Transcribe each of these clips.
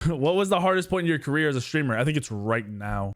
What was the hardest point in your career as a streamer? I think it's right now.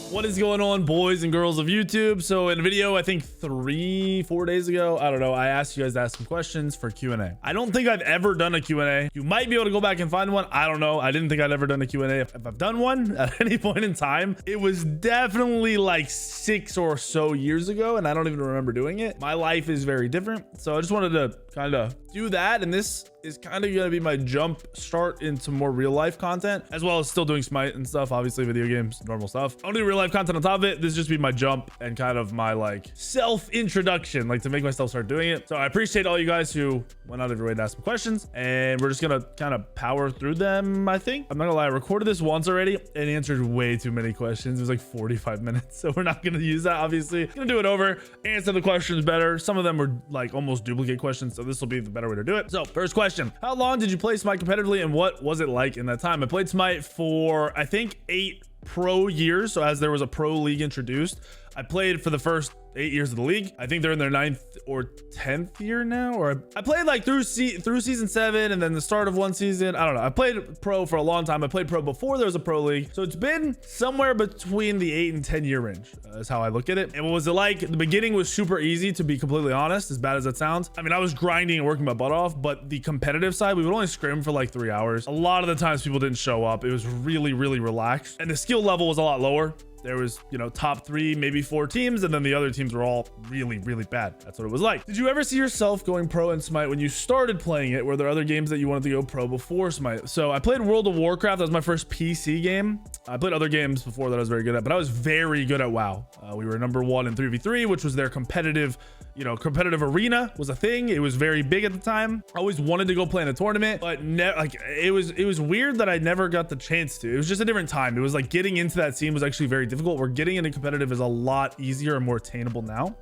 What is going on, boys and girls of YouTube? So in a video, I think 3-4 days ago, I don't know, I asked you guys to ask some questions for Q&A. I don't think I've ever done a Q&A. You might be able to go back and find one. I don't know. I didn't think I'd ever done a Q&A. If I've done one at any point in time, it was definitely like 6 or so years ago, and I don't even remember doing it. My life is very different. So I just wanted to kind of do that, and this is kind of going to be my jump start into more real life content, as well as still doing Smite and stuff, obviously video games, normal stuff. I'll do real life content on top of it. This just be my jump and kind of my like self introduction, like to make myself start doing it. So I appreciate all you guys who went out of your way to ask some questions, and we're just gonna kind of power through them. I think I'm not gonna lie, I recorded this once already and answered way too many questions. It was like 45 minutes, so we're not gonna use that. Obviously gonna do it over, answer the questions better. Some of them were like almost duplicate questions, so this will be the better way to do it. So first question: how long did you play Smite competitively, and what was it like in that time? I played Smite for I think 8 pro years. So as there was a pro league introduced, I played for the first 8 years of the league. I think they're in their 9th or 10th year now, or I played like through season 7 and then the start of one season. I don't know. I played pro for a long time. I played pro before there was a pro league. So it's been somewhere between the 8 and 10 year range is how I look at it. And what was it like? The beginning was super easy, to be completely honest, as bad as that sounds. I mean, I was grinding and working my butt off, but the competitive side, we would only scrim for like 3 hours. A lot of the times people didn't show up. It was really, really relaxed, and the skill level was a lot lower. There was, you know, top 3, maybe 4 teams, and then the other teams were all really, really bad. That's what it was like. Did you ever see yourself going pro in Smite when you started playing it? Were there other games that you wanted to go pro before Smite? So I played World of Warcraft. That was my first PC game. I played other games before that I was very good at, but I was very good at WoW. We were number 1 in 3v3, which was their competitive, you know, competitive arena was a thing. It was very big at the time. I always wanted to go play in a tournament, but like it was weird that I never got the chance to. It was just a different time. It was like getting into that scene was actually very difficult. Where getting into competitive is a lot easier and more attainable now.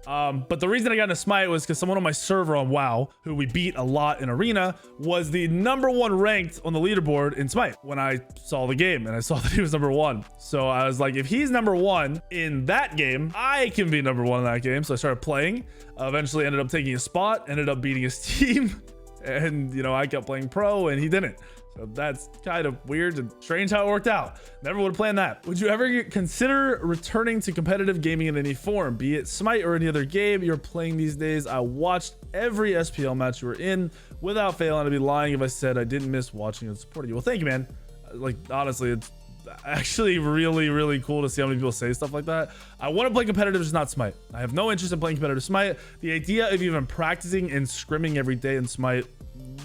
But the reason I got into Smite was because someone on my server on WoW, who we beat a lot in arena, was the number 1 ranked on the leaderboard in Smite when I saw the game, and I saw that he was number 1. So I was like, if he's number 1 in that game, I can be number 1 in that game. So I started playing. Eventually ended up taking a spot, ended up beating his team, and you know, I kept playing pro and he didn't. So that's kind of weird and strange how it worked out. Never would have planned that. Would you ever consider returning to competitive gaming in any form, be it Smite or any other game you're playing these days? I watched every SPL match you were in without failing. I'd be lying if I said I didn't miss watching and supporting you. Well, thank you, man. Like, honestly, it's actually really, really cool to see how many people say stuff like that. I want to play competitive, just not Smite. I have no interest in playing competitive Smite. The idea of even practicing and scrimming every day in Smite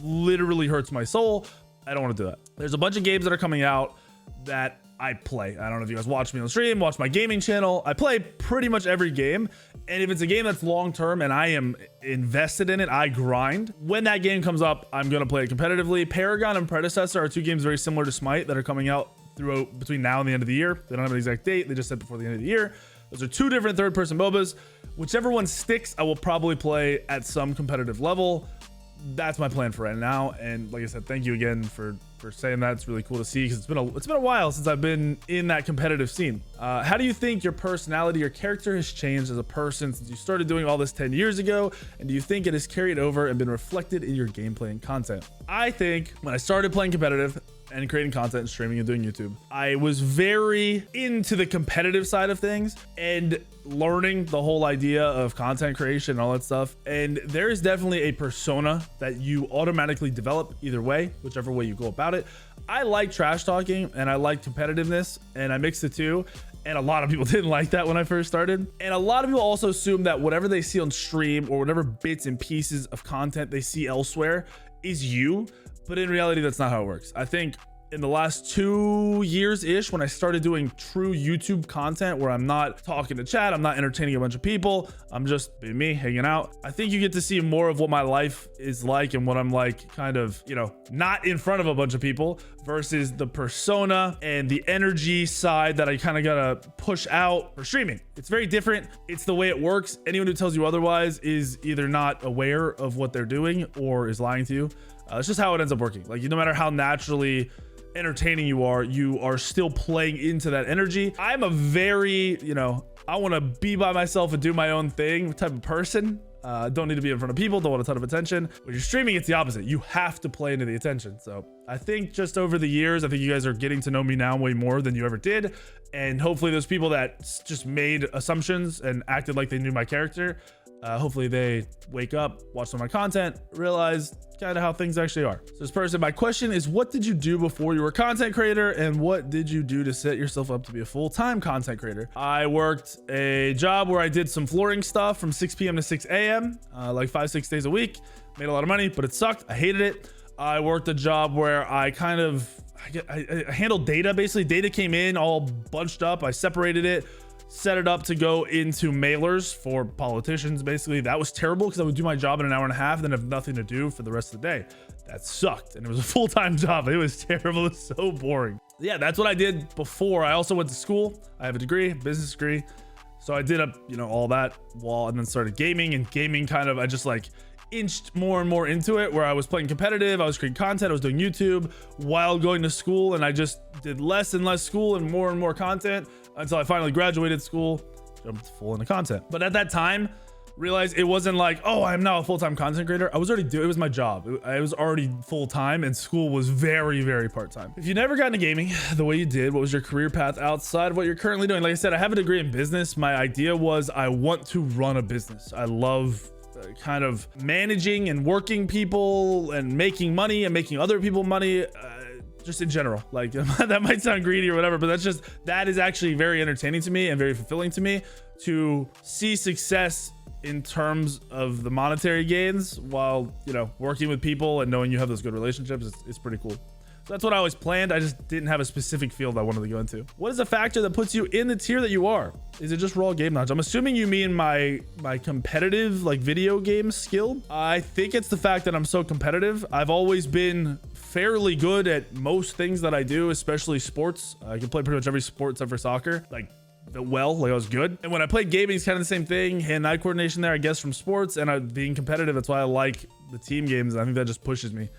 literally hurts my soul. I don't want to do that. There's a bunch of games that are coming out that I play. I don't know if you guys watch me on stream, watch my gaming channel. I play pretty much every game. And if it's a game that's long term and I am invested in it, I grind. When that game comes up, I'm going to play it competitively. Paragon and Predecessor are 2 games very similar to Smite that are coming out throughout between now and the end of the year. They don't have an exact date. They just said before the end of the year. Those are 2 different third-person MOBAs. Whichever one sticks, I will probably play at some competitive level. That's my plan for right now. And like I said, thank you again for saying that. It's really cool to see, because it's been a while since I've been in that competitive scene. How do you think your personality or character has changed as a person since you started doing all this 10 years ago? And do you think it has carried over and been reflected in your gameplay and content? I think when I started playing competitive and creating content and streaming and doing YouTube, I was very into the competitive side of things and learning the whole idea of content creation and all that stuff. And there is definitely a persona that you automatically develop either way, whichever way you go about it. I like trash talking and I like competitiveness, and I mix the two. And a lot of people didn't like that when I first started. And a lot of people also assume that whatever they see on stream or whatever bits and pieces of content they see elsewhere is you. But in reality, that's not how it works. I think in the last 2 years-ish, when I started doing true YouTube content where I'm not talking to chat, I'm not entertaining a bunch of people, I'm just being me, hanging out, I think you get to see more of what my life is like and what I'm like, kind of, you know, not in front of a bunch of people, versus the persona and the energy side that I kind of gotta push out for streaming. It's very different. It's the way it works. Anyone who tells you otherwise is either not aware of what they're doing or is lying to you. It's just how it ends up working. Like, no matter how naturally entertaining you are still playing into that energy. I'm a very, you know, I want to be by myself and do my own thing type of person. Don't need to be in front of people, don't want a ton of attention. When you're streaming, it's the opposite. You have to play into the attention. So I think just over the years, I think you guys are getting to know me now way more than you ever did. And hopefully those people that just made assumptions and acted like they knew my character, hopefully they wake up, watch some of my content, realize kind of how things actually are. So this person, my question is, what did you do before you were a content creator, and what did you do to set yourself up to be a full-time content creator? I worked a job where I did some flooring stuff from 6 p.m. to 6 a.m. Like 5-6 days a week. Made a lot of money, but it sucked. I hated it. I worked a job where I kind of I handled data. Basically, data came in all bunched up. I separated it, set it up to go into mailers for politicians. Basically, that was terrible because I would do my job in an hour and a half and then have nothing to do for the rest of the day. That sucked, and it was a full-time job. It was terrible. It was so boring. Yeah, that's what I did before. I also went to school. I have a degree, business degree. So I did all that and then started gaming, and gaming kind of, I just like inched more and more into it, where I was playing competitive, I was creating content, I was doing YouTube while going to school, and I just did less and less school and more content until I finally graduated school, jumped full into content. But at that time, realized it wasn't like, oh, I'm now a full-time content creator. I was already doing, it was my job. I was already full-time, and school was very, very part-time. If you never got into gaming the way you did, what was your career path outside of what you're currently doing? Like I said, I have a degree in business. My idea was I want to run a business. I love kind of managing and working people and making money and making other people money, just in general. Like that might sound greedy or whatever, but that is actually very entertaining to me and very fulfilling to me, to see success in terms of the monetary gains while, working with people and knowing you have those good relationships. It's pretty cool. So that's what I always planned. I just didn't have a specific field I wanted to go into. What is a factor that puts you in the tier that you are? Is it just raw game knowledge? I'm assuming you mean my competitive, like, video game skill. I think it's the fact that I'm so competitive. I've always been fairly good at most things that I do, especially sports. I can play pretty much every sport except for soccer. Like I was good. And when I played gaming, it's kind of the same thing. Hand-eye coordination there, I guess, from sports, and being competitive. That's why I like the team games. I think that just pushes me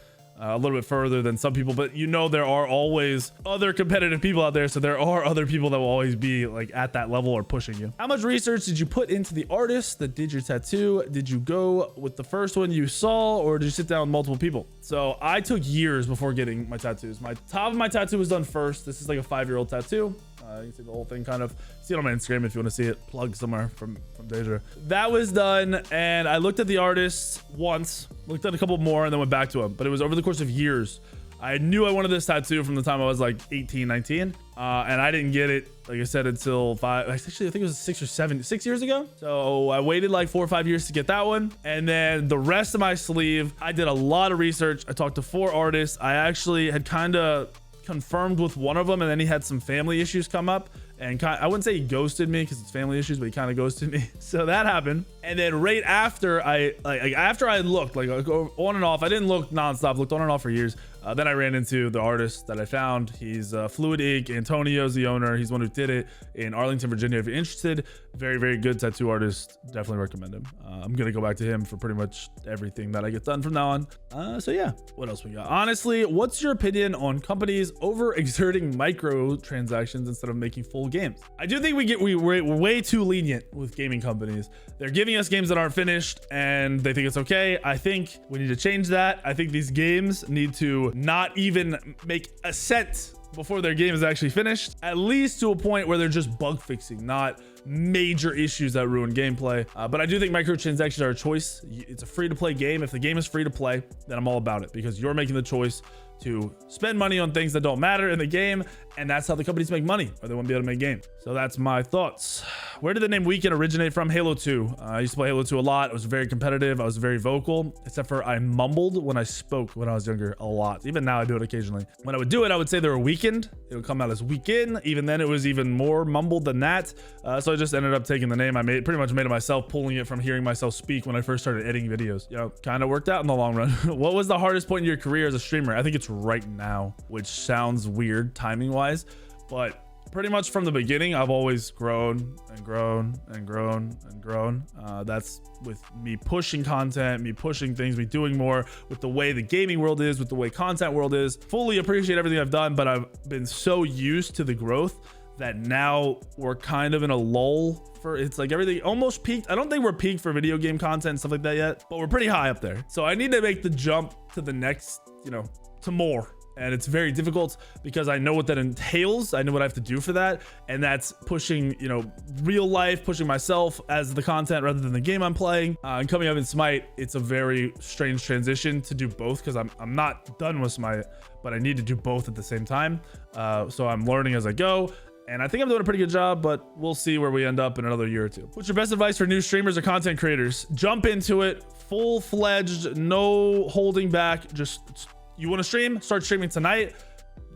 a little bit further than some people, but there are always other competitive people out there. So there are other people that will always be like at that level or pushing you. How much research did you put into the artist that did your tattoo? Did you go with the first one you saw, or did you sit down with multiple people? So I took years before getting my tattoos. My top of my tattoo was done first. This is like a 5-year-old tattoo. You can see the whole thing kind of. See it on my Instagram if you want to see it. Plug somewhere from Deja. That was done, and I looked at the artist once, looked at a couple more, and then went back to him. But it was over the course of years. I knew I wanted this tattoo from the time I was like 18, 19. And I didn't get it, like I said, until I think it was 6 years ago. So I waited like 4 or 5 years to get that one. And then the rest of my sleeve, I did a lot of research. I talked to 4 artists. I actually had kind of confirmed with one of them, and then he had some family issues come up, and I wouldn't say he ghosted me because it's family issues, but he kind of ghosted me. So that happened. And then right after after I looked like on and off, I didn't look nonstop, looked on and off for years. Then I ran into the artist that I found. He's Fluid Ink. Antonio's the owner. He's the one who did it in Arlington, Virginia. If you're interested, very, very good tattoo artist. Definitely recommend him. I'm going to go back to him for pretty much everything that I get done from now on. So yeah, what else we got? Honestly, what's your opinion on companies overexerting microtransactions instead of making full games? I do think we're way too lenient with gaming companies. They're giving us games that aren't finished and they think it's okay. I think we need to change that. I think these games need to not even make a cent before their game is actually finished, at least to a point where they're just bug fixing, not major issues that ruin gameplay. But I do think microtransactions are a choice. It's a free to play game. If the game is free to play, then I'm all about it, because you're making the choice to spend money on things that don't matter in the game, and that's how the companies make money, or they won't be able to make games. So that's my thoughts. Where did the name Weekend originate from? Halo 2. I used to play Halo 2 a lot. It was very competitive. I was very vocal, except for I mumbled when I spoke when I was younger a lot. Even now I do it occasionally. When I would do it, I would say they were Weekend. It would come out as Weekend. Even then it was even more mumbled than that. So I just ended up taking the name. I pretty much made it myself, pulling it from hearing myself speak when I first started editing videos. Kind of worked out in the long run. What was the hardest point in your career as a streamer? I think it's right now, which sounds weird timing wise, but pretty much from the beginning, I've always grown and grown and grown and grown. That's with me pushing content, me pushing things, me doing more with the way the gaming world is, with the way content world is. Fully appreciate everything I've done, but I've been so used to the growth that now we're kind of in a lull for, it's like everything almost peaked. I don't think we're peaked for video game content and stuff like that yet, but we're pretty high up there. So I need to make the jump to the next, you know, to more. And it's very difficult because I know what that entails. I know what I have to do for that. And that's pushing, you know, real life, pushing myself as the content rather than the game I'm playing. And coming up in Smite, it's a very strange transition to do both because I'm not done with Smite, but I need to do both at the same time. So I'm learning as I go. And I think I'm doing a pretty good job, but we'll see where we end up in another year or two. What's your best advice for new streamers or content creators? Jump into it, full-fledged, no holding back. Just, you want to stream? Start streaming tonight.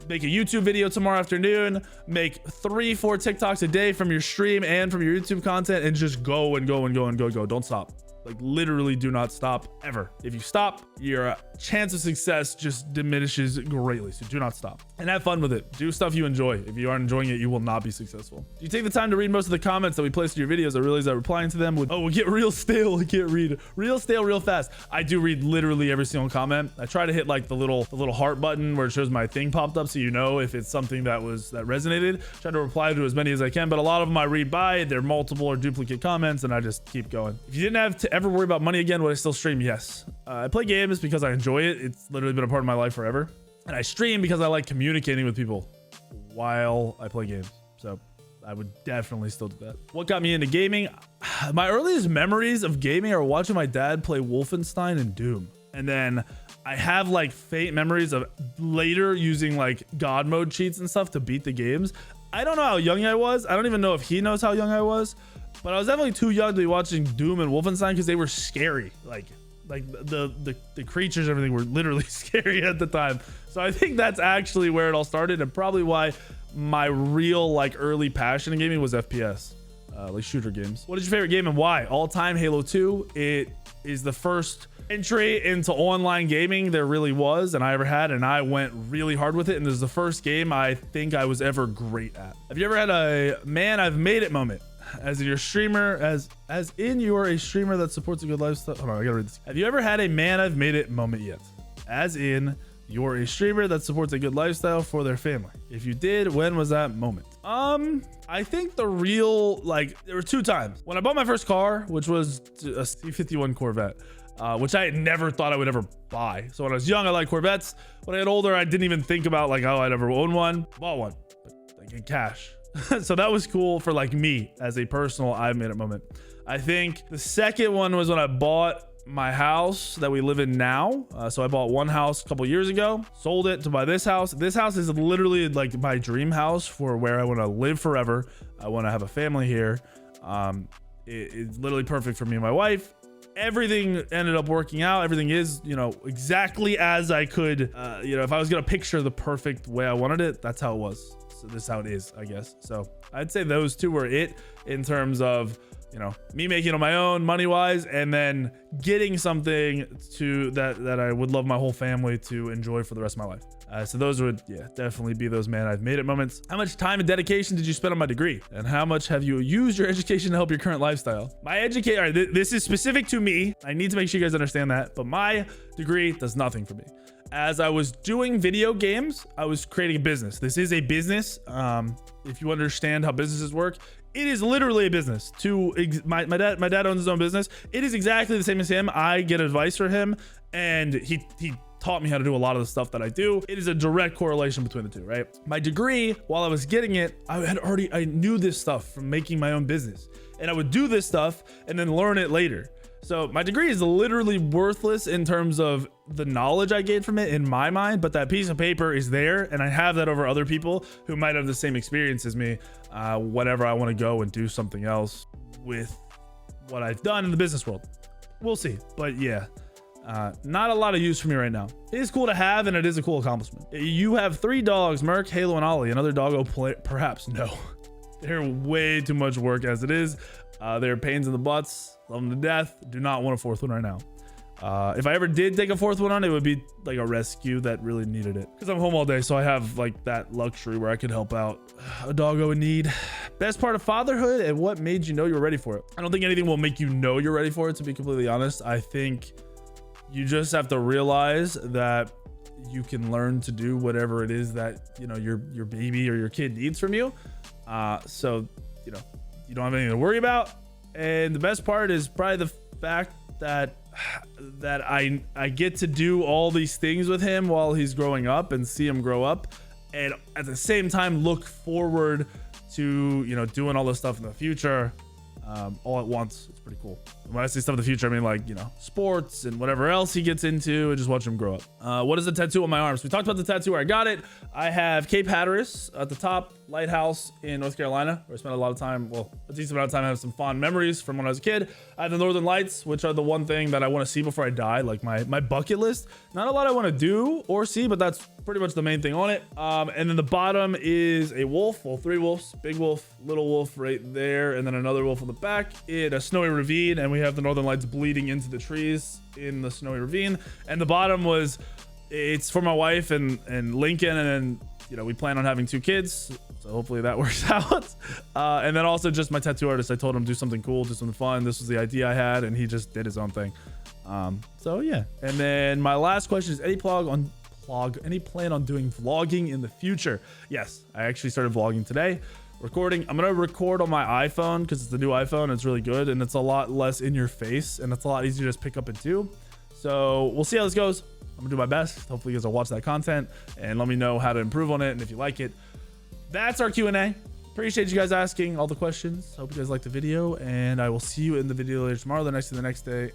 Make a YouTube video tomorrow afternoon. Make 3-4 TikToks a day from your stream and from your YouTube content, and just go and go and go and go. Don't stop. Like, literally do not stop ever. If you stop, your chance of success just diminishes greatly. So do not stop and have fun with it. Do stuff you enjoy. If you aren't enjoying it, you will not be successful. Do you take the time to read most of the comments that we place in your videos? I realize that replying to them would, oh, get real stale. I can't read real stale real fast. I do read literally every single comment. I try to hit like the little heart button where it shows my thing popped up, so you know if it's something that resonated. Try to reply to as many as I can, but a lot of them I read by. They're multiple or duplicate comments, and I just keep going. If you didn't have to ever worry about money again, would I still stream? Yes. I play games because I enjoy it. It's literally been a part of my life forever. And I stream because I like communicating with people while I play games. So I would definitely still do that. What got me into gaming? My earliest memories of gaming are watching my dad play Wolfenstein and Doom. And then I have like faint memories of later using like God mode cheats and stuff to beat the games. I don't know how young I was. I don't even know if he knows how young I was. But I was definitely too young to be watching Doom and Wolfenstein because they were scary. Like the creatures, everything were literally scary at the time. So I think that's actually where it all started, and probably why my real like early passion in gaming was FPS, like shooter games. What is your favorite game and why? All time, Halo 2. It is the first entry into online gaming there really was and I ever had, and I went really hard with it, and this is the first game I think I was ever great at. Have you ever had a man I've made it moment? As in your streamer, as in you're a streamer that supports a good lifestyle. Hold on, I gotta read this. Have you ever had a man I've made it moment yet? As in you're a streamer that supports a good lifestyle for their family. If you did, when was that moment? I think the real, like, there were 2 times. When I bought my first car, which was a C51 Corvette, which I had never thought I would ever buy. So when I was young, I liked Corvettes. When I got older, I didn't even think about like how I'd ever own one. Bought one, like in cash. So that was cool for like me as a personal I've made it moment. I think the second one was when I bought my house that we live in now. So I bought one house a couple years ago, sold it to buy this house. This house is literally like my dream house for where I want to live forever. I want to have a family here. It's literally perfect for me and my wife. Everything ended up working out. Everything is, you know, exactly as I could, you know, if I was going to picture the perfect way I wanted it, that's how it was. So this is how it is, I guess. So I'd say those 2 were it in terms of, you know, me making it on my own money wise, and then getting something to that I would love my whole family to enjoy for the rest of my life. So those would, yeah, definitely be those man I've made it moments. How much time and dedication did you spend on my degree? And how much have you used your education to help your current lifestyle? My education, all right, this is specific to me. I need to make sure you guys understand that, but my degree does nothing for me. As I was doing video games, I was creating a business. This is a business. If you understand how businesses work, it is literally a business. My dad owns his own business. It is exactly the same as him. I get advice from him, and he taught me how to do a lot of the stuff that I do. It is a direct correlation between the 2, right? My degree, while I was getting it, I knew this stuff from making my own business, and I would do this stuff and then learn it later. So my degree is literally worthless in terms of the knowledge I gained from it in my mind, but that piece of paper is there, and I have that over other people who might have the same experience as me. Whenever I want to go and do something else with what I've done in the business world, we'll see. But yeah, not a lot of use for me right now. It is cool to have, and it is a cool accomplishment. You have 3 dogs, Merc, Halo, and Ollie. Another doggo play? Perhaps no. They're way too much work as it is. They're pains in the butts. Love them to death. Do not want a 4th one right now. If I ever did take a 4th one on, it would be like a rescue that really needed it, because I'm home all day, so I have like that luxury where I could help out a doggo in need. Best part of fatherhood and what made you know you were ready for it? I don't think anything will make you know you're ready for it, to be completely honest. I think you just have to realize that you can learn to do whatever it is that, you know, your baby or your kid needs from you. So, you know, you don't have anything to worry about. And the best part is probably the fact that I get to do all these things with him while he's growing up and see him grow up, and at the same time look forward to, you know, doing all this stuff in the future all at once. It's pretty cool. When I say stuff in the future, I mean, like, you know, sports and whatever else he gets into, and just watch him grow up. What is the tattoo on my arms? We talked about the tattoo where I got it. I have Cape Hatteras at the top, lighthouse in North Carolina, where I spent a lot of time, well, a decent amount of time. I have some fond memories from when I was a kid. I have the Northern Lights, which are the one thing that I want to see before I die, like my bucket list. Not a lot I want to do or see, but that's pretty much the main thing on it. And then the bottom is a wolf, well, 3 wolves, big wolf, little wolf right there, and then another wolf on the back in a snowy ravine, and we have the Northern Lights bleeding into the trees in the snowy ravine. And the bottom was, it's for my wife and Lincoln, and then, you know, we plan on having 2 kids, so hopefully that works out. And then also just my tattoo artist, I told him do something cool, do something fun. This was the idea I had, and he just did his own thing. So yeah. And then my last question is, any plan on doing vlogging in the future? Yes, I actually started vlogging today. Recording, I'm gonna record on my iPhone because it's the new iPhone. It's really good, and it's a lot less in your face, and it's a lot easier to just pick up and do. So we'll see how this goes. I'm gonna do my best. Hopefully you guys will watch that content and let me know how to improve on it, and if you like it. That's our Q&A. Appreciate you guys asking all the questions. Hope you guys liked the video, and I will see you in the video later tomorrow, the next day.